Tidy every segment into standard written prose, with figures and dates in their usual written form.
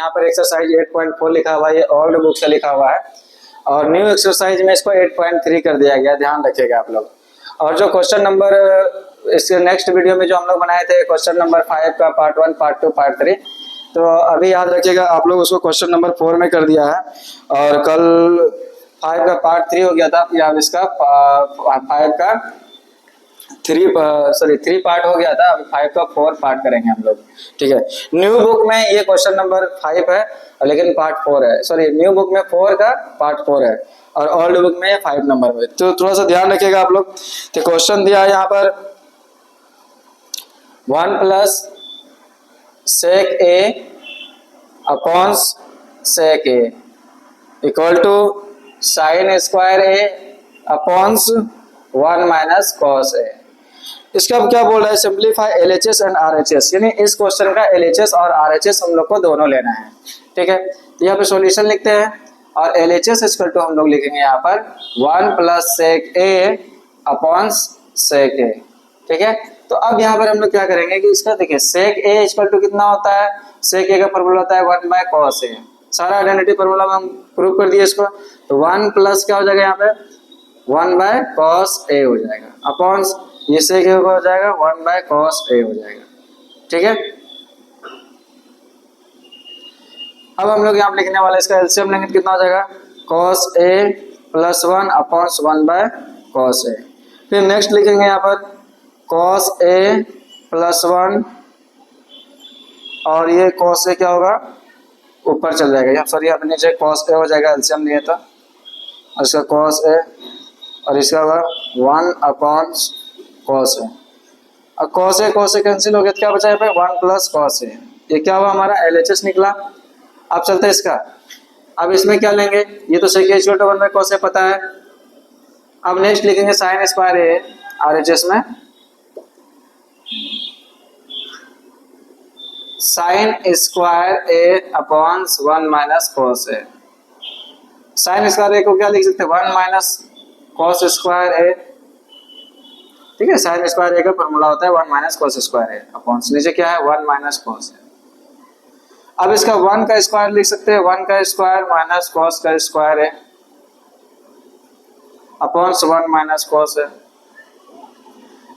यहाँ पर एक्सरसाइज 8.4 लिखा हुआ है, ये ओल्ड बुक से लिखा हुआ है और न्यू एक्सरसाइज में इसको 8.3 कर दिया गया, ध्यान रखिएगा आप लोग। और जो क्वेश्चन नंबर इसके नेक्स्ट वीडियो में जो हम लोग बनाए थे क्वेश्चन नंबर 5 का पार्ट 1, पार्ट 2, पार्ट 3, तो अभी याद रखिएगा आप लोग उसको क्वेश्चन नंबर 4 में कर दिया है और कल 5 का पार्ट 3 हो गया था, या इसका 5 का 3 पार्ट हो गया था, अभी 5 का 4 पार्ट करेंगे हम लोग, ठीक है। न्यू बुक में ये क्वेश्चन नंबर 5 है लेकिन पार्ट 4 है, सॉरी न्यू बुक में 4 का पार्ट 4 है और ओल्ड बुक में 5 नंबर में, तो थोड़ा सा ध्यान रखिएगा आप लोग। तो क्वेश्चन दिया है यहाँ पर 1 plus sec A upon sec A equal to sine square A upon 1 minus cos A. इसका अब क्या बोल रहा है, सिंप्लीफाई एलएचएस एंड आरएचएस, यानी इस क्वेश्चन का एलएचएस और आरएचएस हम लोग को दोनों लेना है, ठीक है। तो यहाँ पे सॉल्यूशन लिखते हैं और एलएचएस इक्वल टू हम लोग लिखेंगे यहाँ पर 1 plus sec A upon sec ए, ठीक है। तो अब यहाँ पर हम लोग क्या करेंगे कि इसका देखिए सेक ए इक्वल टू कितना होता है, सेक ए का फॉर्मूला होता है 1 बाय कॉस ए, सारा आइडेंटिटी फॉर्मूला में हम प्रूव कर दिए इसको। तो 1 प्लस क्या हो जाएगा यहाँ पे 1 बाय कॉस ए हो जाएगा अपॉन ये सेक ए हो जाएगा 1 बाय कॉस ए हो जाएगा, ठीक है। अब हम लोग यहाँ पे लिखने वाले इसका एलसीएम लेंगे, कितना हो जाएगा cos A plus 1 upon 1 by cos A. फिर नेक्स्ट लिखेंगे यहाँ पर कॉस ए प्लस 1 और ये कॉस ए क्या होगा ऊपर चल जाएगा, यहाँ सॉरी यहाँ पे नीचे कॉस ए हो जाएगा, एलसीएम लिए था और इसका कॉस ए और इसका होगा 1 अपॉन कॉस ए। अब कॉस ए कैंसिल हो गया तो क्या बचा यहाँ पे 1 प्लस कॉस ए, ये क्या हुआ हमारा एलएचएस निकला। अब चलते हैं इसका, अब इसमें क्या लेंगे, ये तो सेक A equal to 1 by cos ए पता है। अब नेक्स्ट लिखेंगे साइन स्क्वायर ए आरएचएस में, sign square A upon 1 minus cos A. Sign square ए को क्या लिख सकते हैं 1 माइनस कॉस स्क्वायर ए, ठीक है। साइन स्क्वायर ए का फॉर्मूला होता है 1 minus cos square A upon नीचे क्या है 1 माइनस कॉस ए। अब इसका 1 का स्क्वायर लिख सकते हैं 1 का स्क्वायर माइनस कॉस का स्क्वायर है अपॉन 1 माइनस कॉस है।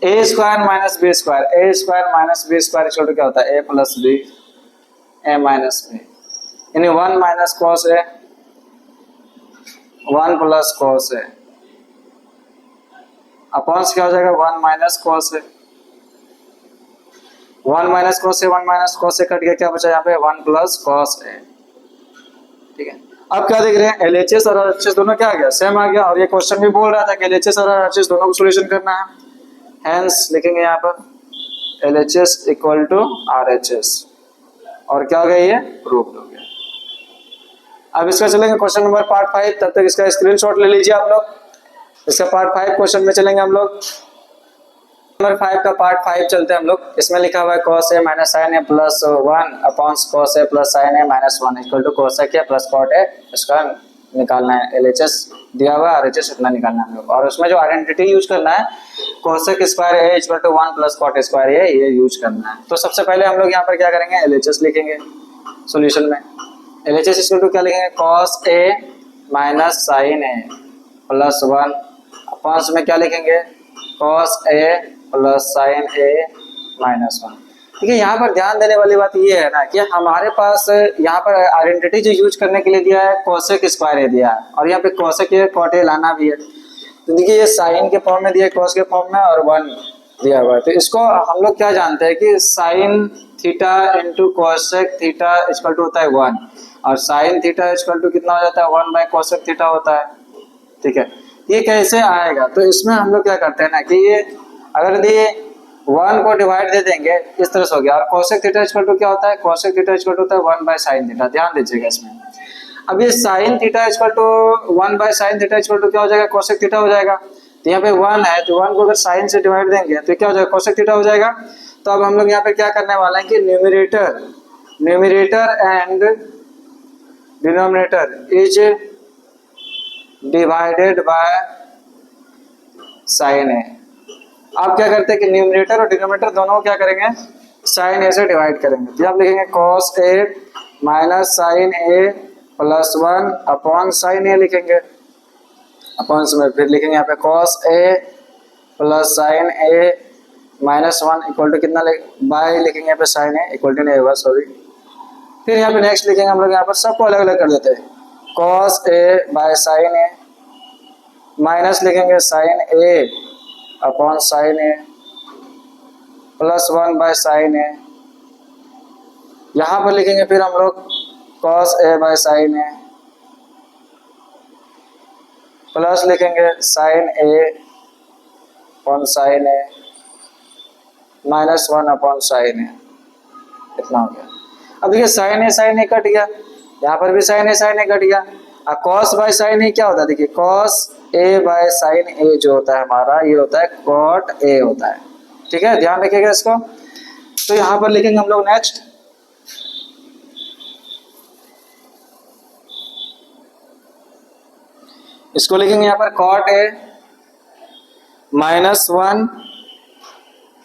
A square minus B square, A square minus B square equal to क्या होता है A plus B A minus B, यानी 1 माइनस कॉस है 1 प्लस कॉस है अपॉन क्या हो जाएगा 1 माइनस कॉस है, 1 माइनस कॉस से 1 माइनस कॉस से कट गया, क्या बचा यहाँ पे 1 प्लस कॉस है, ठीक है। अब क्या देख रहे हैं एलएचएस और आरएचएस दोनों क्या आ गया सेम आ गया, और ये क्वेश्चन भी बोल रहा था कि एलएचएस और आरएचएस दोनों को सॉल्यूशन करना है, हेंस लिखेंगे यहाँ पर एलएचएस इक्वल टू आरएचएस और क्या हो गया ये प्रूव्ड हो गया। अब इसका चलेंगे क्वेश्चन नंबर पार्ट 5, तब तक इसका स्क्रीनशॉट ले लीजिए आप लोग। इसका पार्ट 5 क्वेश्चन में चलेंगे हम लोग, नंबर 5 का पार्ट 5 चलते हैं हम लोग। इसमें लिखा हुआ है cos a minus sin a plus 1 upon cos a plus sin a minus 1 equal to cos a के प्लस cot a, इसका निकालना है। एलएचएस दिया हुआ है, आरएचएस इतना निकालना है हम लोग, और उसमें जो आइडेंटिटी यूज करना है cosec square a equal to 1 plus cot square a, ये यूज करना है। तो सबसे पहले हम लोग यहाँ पर क्या करेंगे एलएचएस लिखेंगे सॉल्यूशन में। एलएचएस इक्वल टू क्या लिखेंगे cos a minus sin a plus 1 upon में क्या लिखेंगे cos a plus sine A minus 1। ठीक है, यहाँ पर ध्यान देने वाली बात ये है ना कि हमारे पास यहाँ पर आइडेंटिटी जो यूज करने के लिए दिया है कोसेक स्क्वायर ए दिया है, और यहाँ पे कोसेक ए कॉट ए लाना भी है। तो देखिए ये साइन के फॉर्म में दिया है, कॉस के फॉर्म में, और 1 दिया हुआ है। तो इसको हम लोग क्या जानते हैं कि sine theta into cosec theta equal to होता है 1, और साइन थीटा इक्वल टू कितना हो जाता है 1 बाय कोसेक थीटा होता है। ठीक है, ये कैसे आएगा, तो इसमें हम लोग क्या करते हैं ना कि ये अगर ये 1 को डिवाइड दे देंगे इस तरह से हो गया, और कोसेक थीटा इक्वल टू क्या होता है, कोसेक थीटा इक्वल टू होता है 1 बाय साइन थीटा। ध्यान दीजिएगा इसमें। अब ये sine theta equal to 1 by sine theta equal to क्या हो जाएगा, कोसेक थीटा हो जाएगा। तो यहाँ पे 1 है, तो 1 को अगर साइन से डिवाइड देंगे तो क्या हो जाएगा, कोसेक थीटा हो जाएगा। तो अब हम लोग यहाँ पे क्या करने वाले हैं कि numerator and denominator is divided by sine A. आप क्या करते हैं कि न्यूमरेटर और डिनोमिनेटर दोनों को क्या करेंगे, साइन ए से डिवाइड करेंगे। तो आप लिखेंगे cos a minus sine A plus 1 upon sine A लिखेंगे, अपॉन में फिर लिखेंगे यहाँ पे cos A plus sine A minus 1 equal to कितना बाय लिखेंगे यहाँ पे साइन ए इक्वल टू नहीं होगा सॉरी। फिर यहाँ पे नेक्स्ट लिखेंगे हम लोग यहाँ पर सबको अलग अलग कर देते हैं, cos A by sine A minus लिखेंगे sine A upon sine A plus 1 by sine A. यहाँ पर लिखेंगे फिर हम लोग cos A by sine A plus लिखेंगे sine A upon sine A minus 1 upon sine A. इतना हो गया। अब देखिए साइन ए कट गया, यहाँ पर भी साइन ए कट गया। अब कॉस बाय साइन ए क्या होता है, देखिए कॉस ए बाय साइन ए जो होता है हमारा ये होता है कॉट ए होता है। ठीक है, ध्यान रखिएगा इसको। तो यहाँ पर लिखेंगे हम लोग नेक्स्ट इसको लिखेंगे यहाँ पर cot A minus 1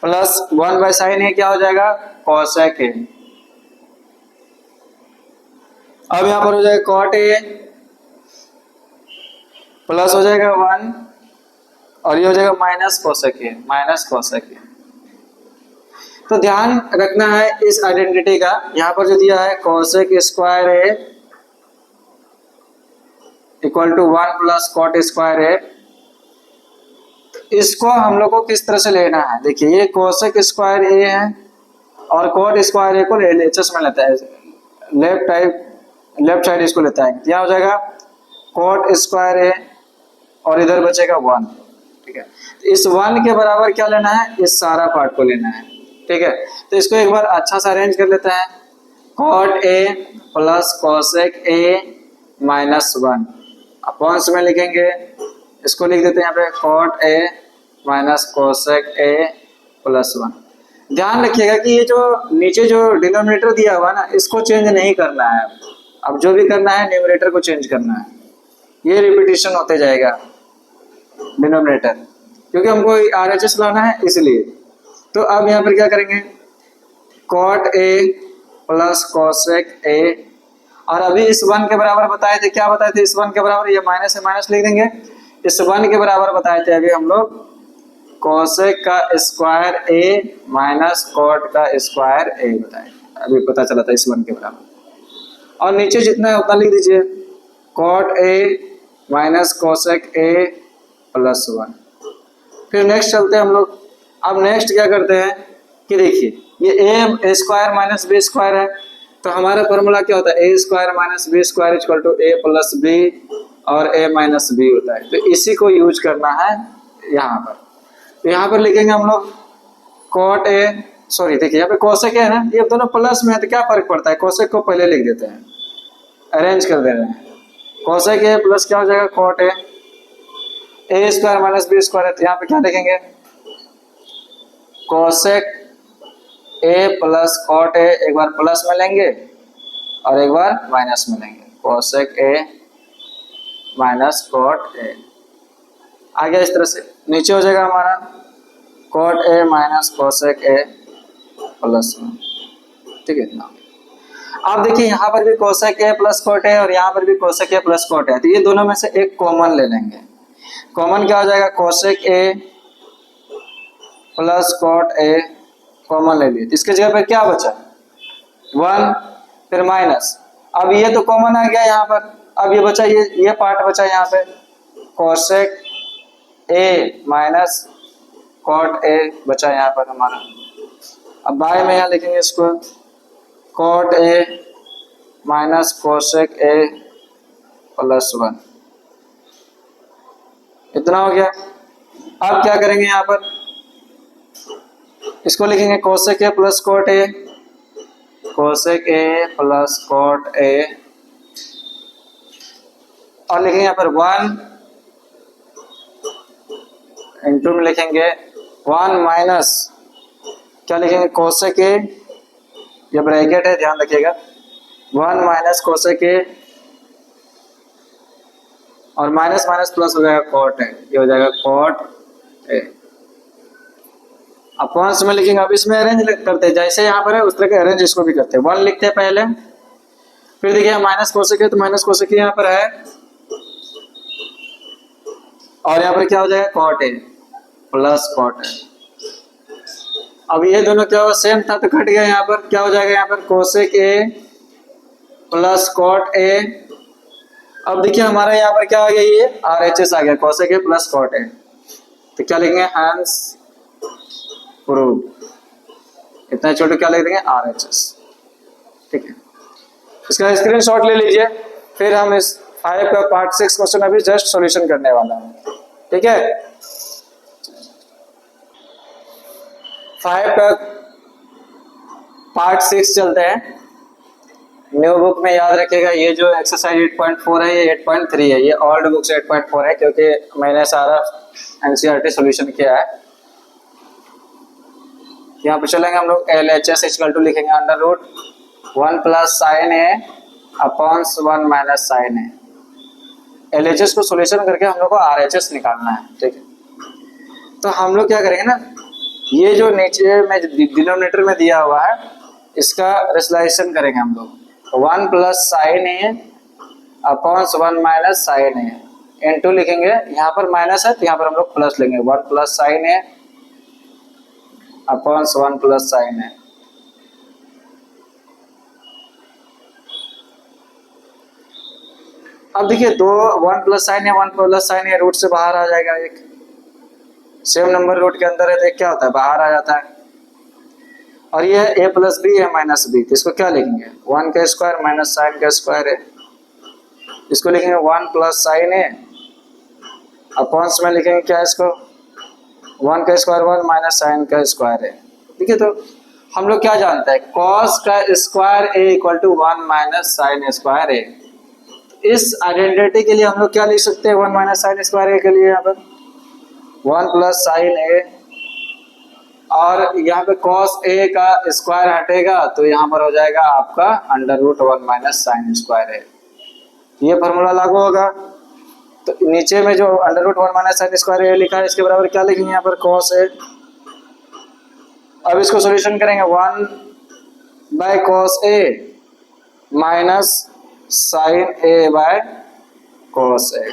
plus 1 by sine A क्या हो जाएगा कॉसेक ए। अब यहाँ पर हो जाएगा कॉट ए प्लस हो जाएगा 1 और ये हो जाएगा minus cosec A, minus cosec ए। तो ध्यान रखना है इस आइडेंटिटी का, यहाँ पर जो दिया है cosec square A equal to 1 plus cot square A, इसको हम लोग को किस तरह से लेना है। देखिए ये कोसेक स्क्वायर ए है और कॉट स्क्वायर ए को एलएचएस में लेता है, लेफ्ट साइड इसको लेता है, क्या हो जाएगा कॉट स्क्वायर ए और इधर बचेगा 1। ठीक है, इस 1 के बराबर क्या लेना है, इस सारा पार्ट को लेना है। ठीक है, तो इसको एक बार अच्छा सा अरेंज कर लेते हैं, cot A plus cosec A minus 1 upon में लिखेंगे, इसको लिख देते हैं यहाँ पे cot A minus cosec A plus 1। ध्यान रखिएगा कि ये जो नीचे जो डिनोमिनेटर दिया हुआ ना इसको चेंज नहीं करना है, अब जो भी करना है न्यूमरेटर को चेंज करना है, ये रिपीटिशन होते जाएगा डिनोमिनेटर, क्योंकि हमको आरएचएस लाना है इसलिए। तो अब यहाँ पर क्या करेंगे cot A plus cosec A, और अभी इस 1 के बराबर बताए थे, क्या बताए थे इस 1 के बराबर, ये माइनस है माइनस लिख देंगे, इस 1 के बराबर बताए थे अभी हम लोग कोसेक का स्क्वायर ए माइनस कॉट का स्क्वायर ए बताए, अभी पता चला था इस 1 के बराबर। और नीचे जितना है उतना लिख दीजिए cot A minus cosec A plus 1। फिर नेक्स्ट चलते हैं हम लोग। अब नेक्स्ट क्या करते हैं कि देखिए ये A square minus B square है, तो हमारा फॉर्मूला क्या होता है A square minus B square equal to A plus B और ए माइनस बी होता है। तो इसी को यूज करना है यहाँ पर। तो यहाँ पर लिखेंगे हम लोग कॉट ए, सॉरी देखिए यहाँ पे कोसेक है ना, ये दोनों प्लस में है तो क्या फर्क पड़ता है, कोसेक को पहले लिख देते हैं, अरेंज कर दे रहे हैं, कोसेक ए प्लस क्या हो जाएगा cot A square minus B square है, तो यहाँ पे क्या लिखेंगे cosec A plus cot A, एक बार प्लस में लेंगे और एक बार माइनस में लेंगे, cosec A minus cot A आ गया। इस तरह से नीचे हो जाएगा हमारा cot A minus cosec A plus 1। ठीक है, इतना। अब देखिए यहाँ पर भी कोसेक ए प्लस कॉट है और यहाँ पर भी कोसेक ए प्लस कॉट है, तो ये दोनों में से एक कॉमन ले लेंगे। कॉमन क्या हो जाएगा cosec A plus cot A, common ले लिए, इसके जगह पर क्या बचा 1 फिर माइनस, अब ये तो कॉमन आ गया यहाँ पर, अब ये बचा ये पार्ट बचा यहाँ पे cosec A minus cot A बचा यहाँ पर हमारा। अब बाय में यहाँ लिखेंगे इसको cot A minus cosec A plus 1, इतना हो गया। अब क्या करेंगे यहाँ पर, इसको लिखेंगे cosec A plus cot A, cosec A plus cot A, और लिखेंगे यहाँ पर 1 इंटू में लिखेंगे 1 माइनस क्या लिखेंगे कोसेक ए, ये ब्रैकेट है ध्यान रखिएगा, 1 माइनस कोसेक ए और माइनस माइनस प्लस हो जाएगा कॉट ए, ये हो जाएगा कॉट ए। अपॉन में लिखेंगे, अब इसमें अरेंज करते हैं जैसे यहाँ पर है उस तरह के अरेंज इसको भी करते हैं। 1 लिखते हैं पहले फिर देखिए माइनस कोसेक है तो माइनस कोसेक यहाँ पर है, और यहाँ पर क्या हो जाएगा cot A plus cot A. अब ये दोनों क्या हो सेम था तो घट गया, यहाँ पर क्या हो जाएगा यहाँ पर cosec A plus cot A. अब देखिए हमारा यहाँ पर क्या आ गया ये RHS आ गया, cosec A plus cot A. तो क्या लिखेंगे हैंस प्रूव, इतना छोटे क्या लिख देंगे RHS। ठीक है, इसका स्क्रीनशॉट ले लीजिए, फिर हम इस 5 का पार्ट 6 क्वेश्चन अभी जस्ट सॉल्यूशन करने वाला हूँ। ठीक है, 5 का पार्ट 6 चलते हैं। न्यू बुक में याद रखिएगा ये जो एक्सरसाइज 8.4 है ये 8.3 है, ये ओल्ड बुक से 8.4 है क्योंकि मैंने सारा NCERT सॉल्यूशन किया है। यहाँ पर चलेंगे हम लोग LHS इक्वल टू लिखेंगे under root 1 plus sine A upon 1 minus sine A. LHS को सॉल्यूशन करके हम लोग को RHS निकालना है। ठीक है, तो हम लोग क्या करेंगे ना, ये जो नीचे में डिनोमिनेटर में दिया हुआ है इसका रेशनलाइजेशन करेंगे हम लोग। 1 plus sine A upon 1 minus sine A into लिखेंगे, यहाँ पर माइनस है तो यहाँ पर हम लोग प्लस लेंगे 1 plus sine A upon 1 plus sine ए। अब देखिए 1 प्लस साइन ए 1 प्लस साइन ए रूट से बाहर आ जाएगा, एक सेम नंबर रूट के अंदर है तो क्या होता है बाहर आ जाता है। और ये a प्लस बी है माइनस बी, तो इसको क्या लिखेंगे 1 का स्क्वायर माइनस साइन का स्क्वायर है, इसको लिखेंगे 1 प्लस साइन ए अपॉन में लिखेंगे क्या इसको 1 का स्क्वायर 1 माइनस साइन का स्क्वायर है। ठीक है, तो हम लोग क्या जानते हैं कॉस का square A equal to 1 minus sine square A. इस आइडेंटिटी के लिए हम लोग क्या लिख सकते हैं 1 माइनस साइन स्क्वायर ए के लिए यहाँ पर 1 प्लस साइन ए, और यहाँ पे कॉस ए का स्क्वायर हटेगा तो यहाँ पर हो जाएगा आपका under root 1 minus sine square A. ये फॉर्मूला लागू होगा, तो नीचे में जो under root 1 minus sine square A लिखा है इसके बराबर क्या लिखेंगे यहाँ पर कॉस ए। अब इसको सॉल्यूशन करेंगे 1 by cos A minus sine A by cos A.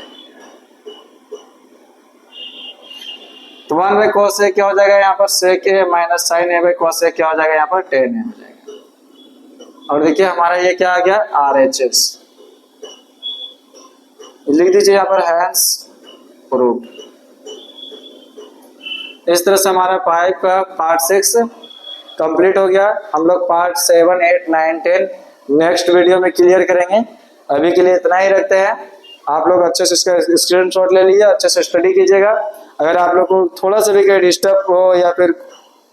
तो 1 बाय कॉस ए क्या हो जाएगा यहाँ पर sec A minus sine A by cos A क्या हो जाएगा यहाँ पर टेन ए हो जाएगा। और देखिए हमारा ये क्या आ गया RHS, लिख दीजिए यहाँ पर हैंस प्रूव। इस तरह से हमारा 5 का पार्ट 6 कंप्लीट हो गया। हम लोग पार्ट 7, 8, 9, 10 नेक्स्ट वीडियो में क्लियर करेंगे। अभी के लिए इतना ही रखते हैं। आप लोग अच्छे से इसका स्क्रीनशॉट ले लीजिए, अच्छे से स्टडी कीजिएगा। अगर आप लोग को थोड़ा सा भी कोई डिस्टर्ब हो या फिर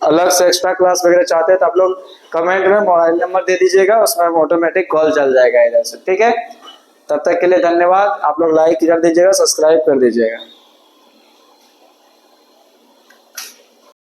अलग से एक्स्ट्रा क्लास वगैरह चाहते हैं तो आप लोग कमेंट में मोबाइल नंबर दे दीजिएगा, उसमें ऑटोमेटिक कॉल चल जाएगा इधर से। ठीक है, तब तक के लिए धन्यवाद। आप लोग लाइक कर दीजिएगा, सब्सक्राइब कर दीजिएगा।